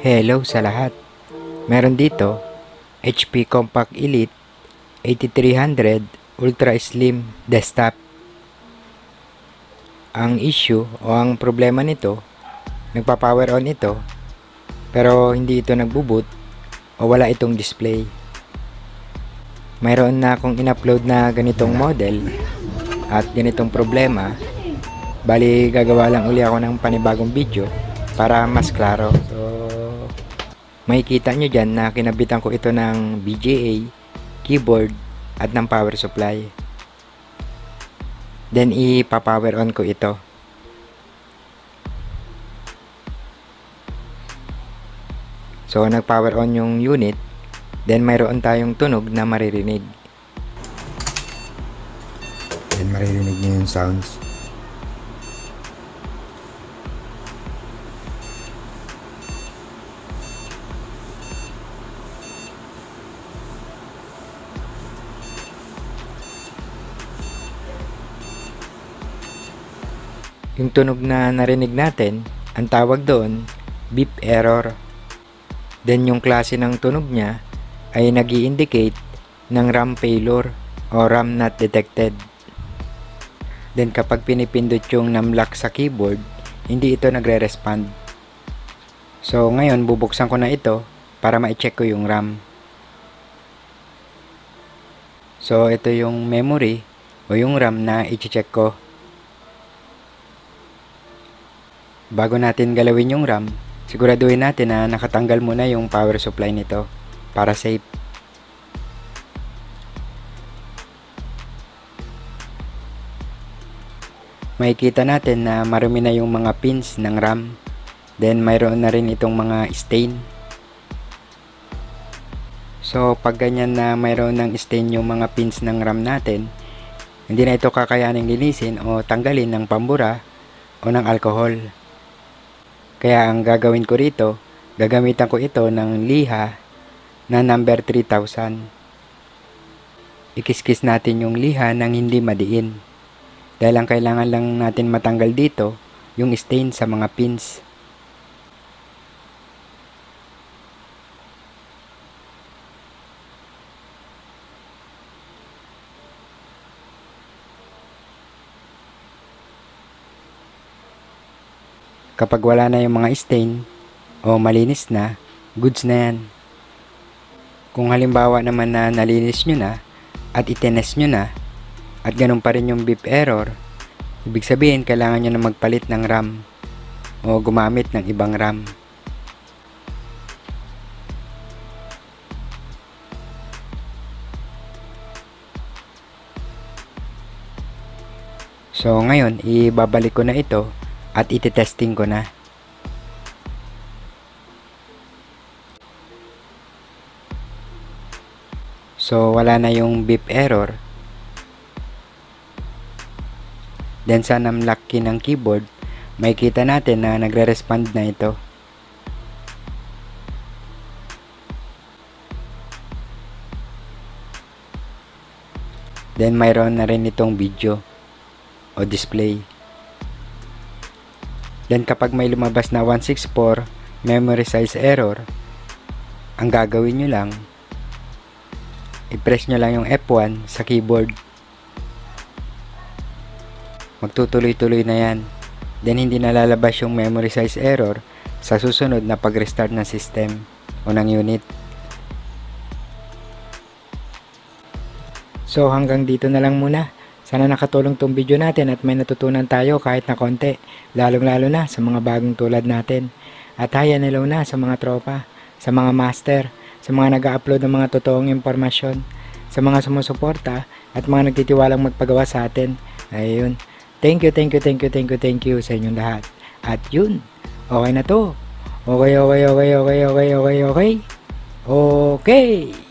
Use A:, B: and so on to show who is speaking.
A: Hello sa lahat. Meron dito HP Compact Elite 8300 Ultra Slim Desktop. Ang issue o ang problema nito, nagpa-power on ito pero hindi ito nagbo-boot o wala itong display. Mayroon na akong in-upload na ganitong model at ganitong problema. Bali gagawa lang uli ako ng panibagong video para mas klaro. So makikita nyo dyan na kinabitan ko ito ng BGA, keyboard, at ng power supply. Then ipa-power on ko ito. So nag-power on yung unit, then mayroon tayong tunog na maririnig.
B: Then maririnig nyo yung sounds.
A: Yung tunog na narinig natin, ang tawag doon, beep error. Then yung klase ng tunog niya ay nag-i-indicate ng RAM failure o RAM not detected. Then kapag pinipindot yung numlock sa keyboard, hindi ito nagre-respond. So ngayon bubuksan ko na ito para ma-check ko yung RAM. So ito yung memory o yung RAM na i-check ko. Bago natin galawin yung RAM, siguraduhin natin na nakatanggal muna yung power supply nito para safe. Makikita natin na marumi na yung mga pins ng RAM. Then mayroon na rin itong mga stain. So pag ganyan na mayroon ng stain yung mga pins ng RAM natin, hindi na ito kakayaning linisin o tanggalin ng pambura o ng alcohol. Kaya ang gagawin ko rito, gagamitan ko ito ng liha na number 3000. Ikiskis natin yung liha nang hindi madiin. Dahil ang kailangan lang natin matanggal dito, yung stain sa mga pins. Kapag wala na yung mga stain o malinis na, goods na yan. Kung halimbawa naman na nalinis nyo na at itines nyo na at ganun pa rin yung beep error, ibig sabihin kailangan nyo na magpalit ng RAM o gumamit ng ibang RAM. So ngayon, ibabalik ko na ito at iti-testing ko na. So wala na yung beep error. Then sa numlock key ng keyboard, makikita natin na nagre-respond na ito. Then mayroon na rin itong video o display. Then kapag may lumabas na 164 memory size error, ang gagawin nyo lang, i-press nyo lang yung F1 sa keyboard. Magtutuloy-tuloy na yan. Then hindi na lalabas yung memory size error sa susunod na pag-restart ng system o ng unit. So hanggang dito na lang muna. Sana nakatulong tong video natin at may natutunan tayo kahit na konti, lalong-lalo na sa mga bagong tulad natin. At hi and hello na sa mga tropa, sa mga master, sa mga nag-upload ng mga totoong impormasyon, sa mga sumusuporta at mga nagtitiwalang magpagawa sa atin. Ayun. Thank you sa inyong lahat. At yun, okay na to. Okay. Okay.